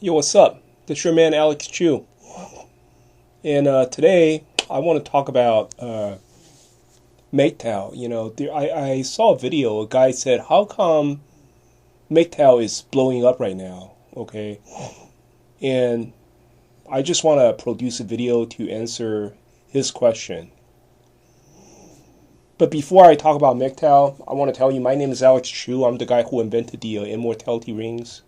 Yo, what's up? This your man Alex Chu, and today I want to talk about MGTOW. I saw a video. A guy said, "How come MGTOW is blowing up right now?" Okay, and I just want to produce a video to answer his question. But before I talk about MGTOW, I want to tell you my name is Alex Chu. I'm the guy who invented the immortality rings.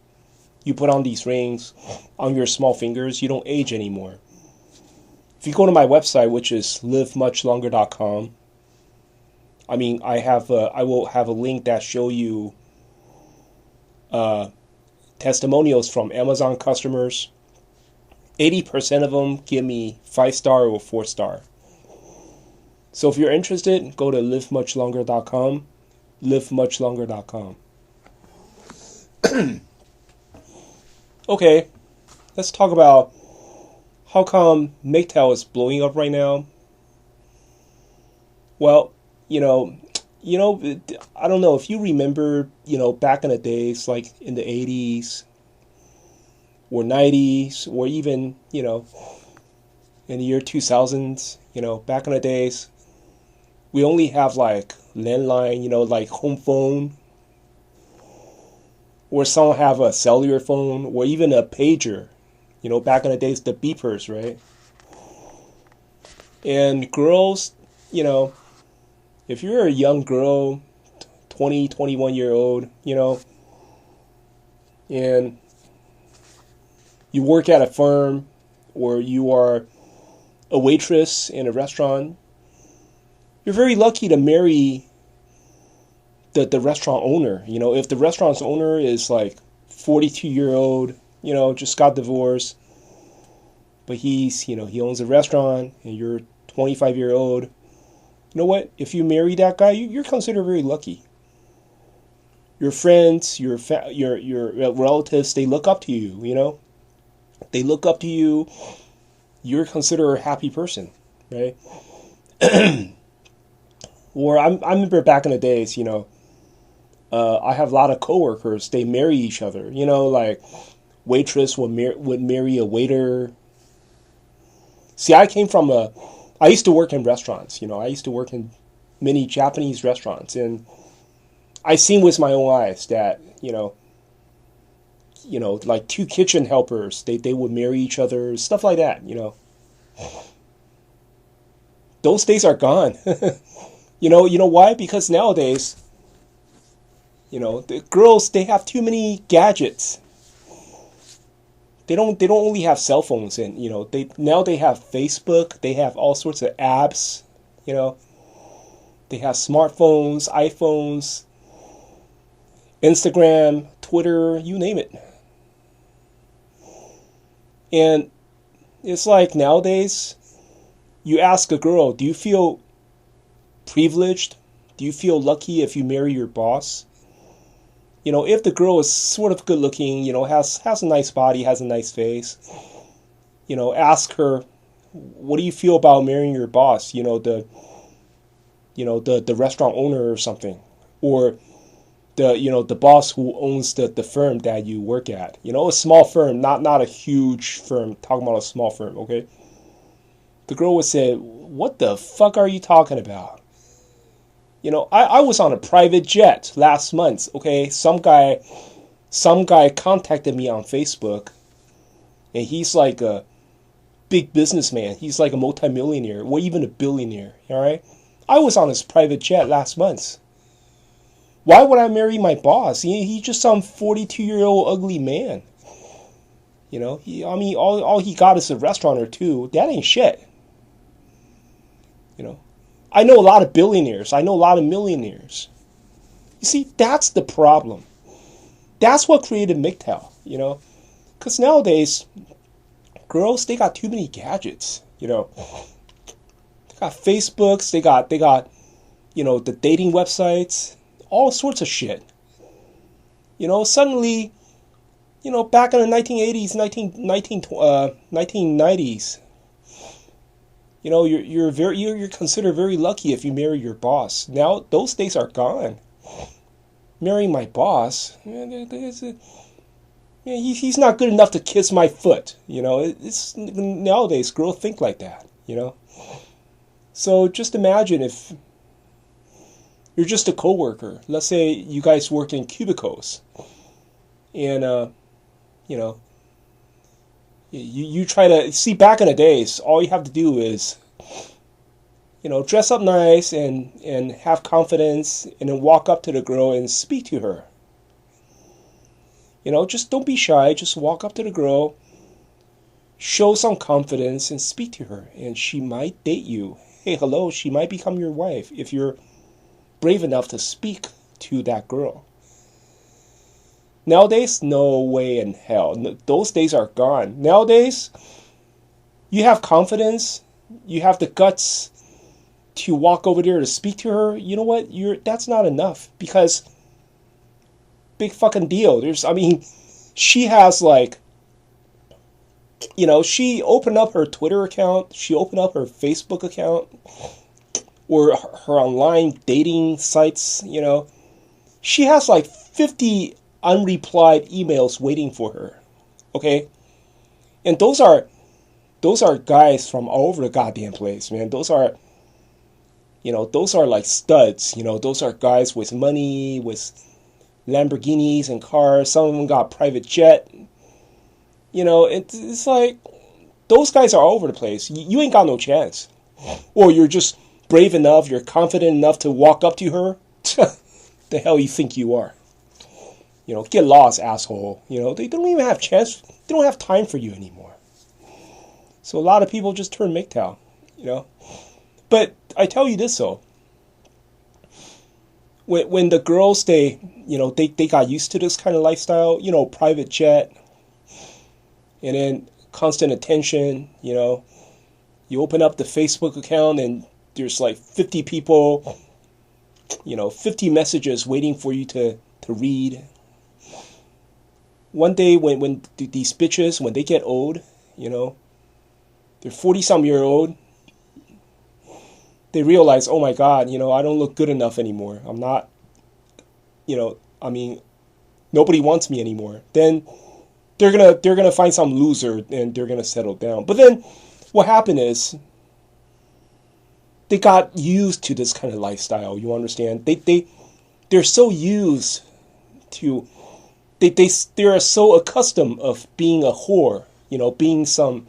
You put on these rings on your small fingers, you don't age anymore. If you go to my website, which is livemuchlonger.com, I will have a link that show you testimonials from Amazon customers. 80% of them give me 5-star or 4-star. So if you're interested, go to livemuchlonger.com, livemuchlonger.com. Okay, let's talk about how come MGTOW is blowing up right now. Well, I don't know if you remember, back in the days, like in the 80s or 90s, or even, in the year 2000s, back in the days, we only have like landline, like home phone, or some have a cellular phone, or even a pager. Back in the days, the beepers, right? And girls, if you're a young girl, 20, 21 year old, and you work at a firm, or you are a waitress in a restaurant, you're very lucky to marry the restaurant owner. If the restaurant's owner is like 42-year-old, just got divorced, but he owns a restaurant, and you're 25-year-old. You know what? If you marry that guy, you're considered very lucky. Your friends, your relatives, they look up to you. They look up to you. You're considered a happy person, right? Or I remember back in the days, I have a lot of coworkers. They marry each other. Like waitress would marry a waiter. See, I used to work in restaurants. I used to work in many Japanese restaurants, and I seen with my own eyes that like two kitchen helpers, they would marry each other, stuff like that. Those days are gone. You know why? Because nowadays, the girls, they have too many gadgets. They don't only have cell phones, and they have Facebook, they have all sorts of apps, they have smartphones, iPhones, Instagram, Twitter, you name it. And it's like nowadays, you ask a girl, do you feel privileged? Do you feel lucky if you marry your boss? If the girl is sort of good looking, has a nice body, has a nice face, ask her, what do you feel about marrying your boss? The restaurant owner or something, or the boss who owns the firm that you work at. A small firm, not a huge firm. Talking about a small firm, okay? The girl would say, "What the fuck are you talking about?" I was on a private jet last month, okay? Some guy contacted me on Facebook, and he's like a big businessman. He's like a multimillionaire, or even a billionaire, all right? I was on his private jet last month. Why would I marry my boss? He's just some 42-year-old ugly man. All he got is a restaurant or two. That ain't shit. I know a lot of billionaires. I know a lot of millionaires. You see, that's the problem. That's what created MGTOW, Because nowadays, girls, they got too many gadgets, They got Facebooks, they got the dating websites, all sorts of shit. Suddenly, back in the 1980s, 1990s, you're considered very lucky if you marry your boss. Now those days are gone. Marrying my boss, Yeah, he's not good enough to kiss my foot. It's nowadays girls think like that. So just imagine if you're just a coworker. Let's say you guys work in cubicles, and you know, you try to see back in the days. All you have to do is dress up nice and have confidence, and then walk up to the girl and speak to her. Just don't be shy. Just walk up to the girl, show some confidence, and speak to her, and she might date you. Hey, hello, she might become your wife if you're brave enough to speak to that girl. Nowadays, no way in hell. Those days are gone. Nowadays, you have confidence, you have the guts to walk over there to speak to her. You know what? That's not enough, because big fucking deal. She has she opened up her Twitter account, she opened up her Facebook account, or her online dating sites. She has 50 unreplied emails waiting for her. Okay? And those are guys from all over the goddamn place, man. Those are like studs. Those are guys with money, with Lamborghinis and cars. Some of them got private jet. It's like those guys are all over the place. You ain't got no chance. Or you're just brave enough, you're confident enough to walk up to her. The hell you think you are? Get lost, asshole. They don't even have chance. They don't have time for you anymore. So a lot of people just turn MGTOW. But I tell you this though. When the girls they got used to this kind of lifestyle, private jet, and then constant attention, you open up the Facebook account and there's 50 people, 50 messages waiting for you to read. One day when these bitches, when they get old, they're 40-some-year-old, they realize, oh my God, I don't look good enough anymore. I'm not, nobody wants me anymore. Then they're gonna find some loser and they're gonna settle down. But then what happened is they got used to this kind of lifestyle. You understand? They're so used to they're so accustomed of being a whore, being some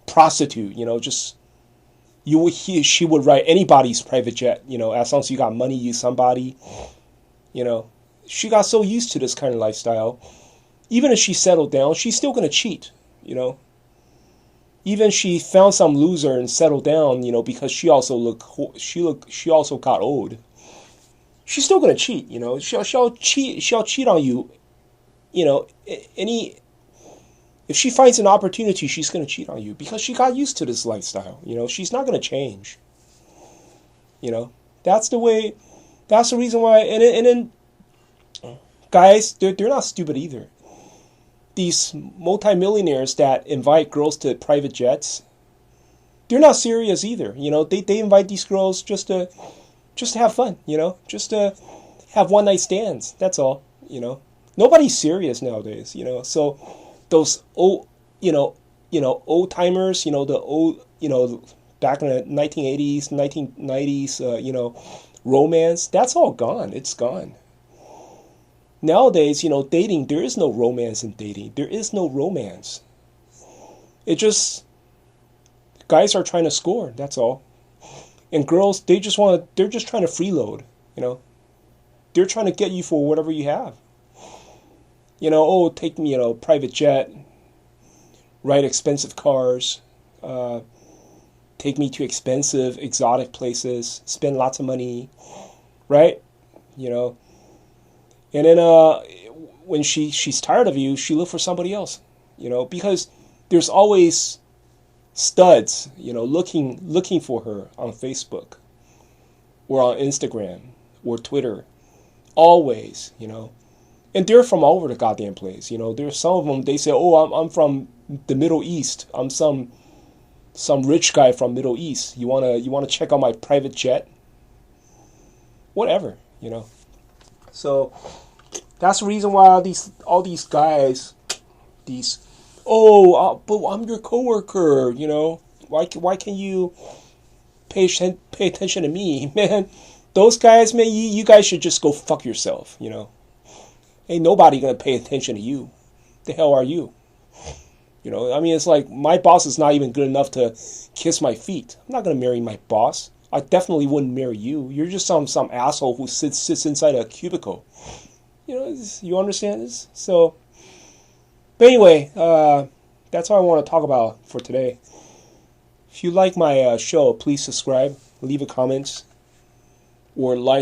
prostitute, just she would write anybody's private jet, as long as you got money, you somebody, she got so used to this kind of lifestyle. Even if she settled down, she's still gonna cheat, Even she found some loser and settled down, because she also got old. She's still gonna cheat, She'll cheat on you, if she finds an opportunity, she's gonna cheat on you because she got used to this lifestyle. She's not gonna change. That's the way. That's the reason why. And then guys, they're not stupid either. These multimillionaires that invite girls to private jets, they're not serious either. They invite these girls just to have fun. Just to have one night stands. That's all. Nobody's serious nowadays. So those old timers. The old back in the 1980s, 1990s. Romance. That's all gone. It's gone. Nowadays, dating, there is no romance in dating. There is no romance. It just, guys are trying to score, that's all. And girls, they're just trying to freeload, They're trying to get you for whatever you have. Take me, private jet, ride expensive cars, take me to expensive, exotic places, spend lots of money, right? And then when she's tired of you, she look for somebody else, because there's always studs, looking for her on Facebook or on Instagram or Twitter, always, and they're from all over the goddamn place, There's some of them, they say, oh, I'm from the Middle East, I'm some rich guy from Middle East. You wanna check out my private jet? Whatever, So that's the reason why all these guys, these, oh, but I'm your coworker, you know. Why can you pay attention to me, man? Those guys, man, you guys should just go fuck yourself, you know. Ain't nobody gonna pay attention to you. The hell are you? You know, I mean, it's like my boss is not even good enough to kiss my feet. I'm not gonna marry my boss. I definitely wouldn't marry you. You're just some asshole who sits inside a cubicle. You know, you understand this? So, but anyway, that's all I want to talk about for today. If you like my show, please subscribe, leave a comment, or like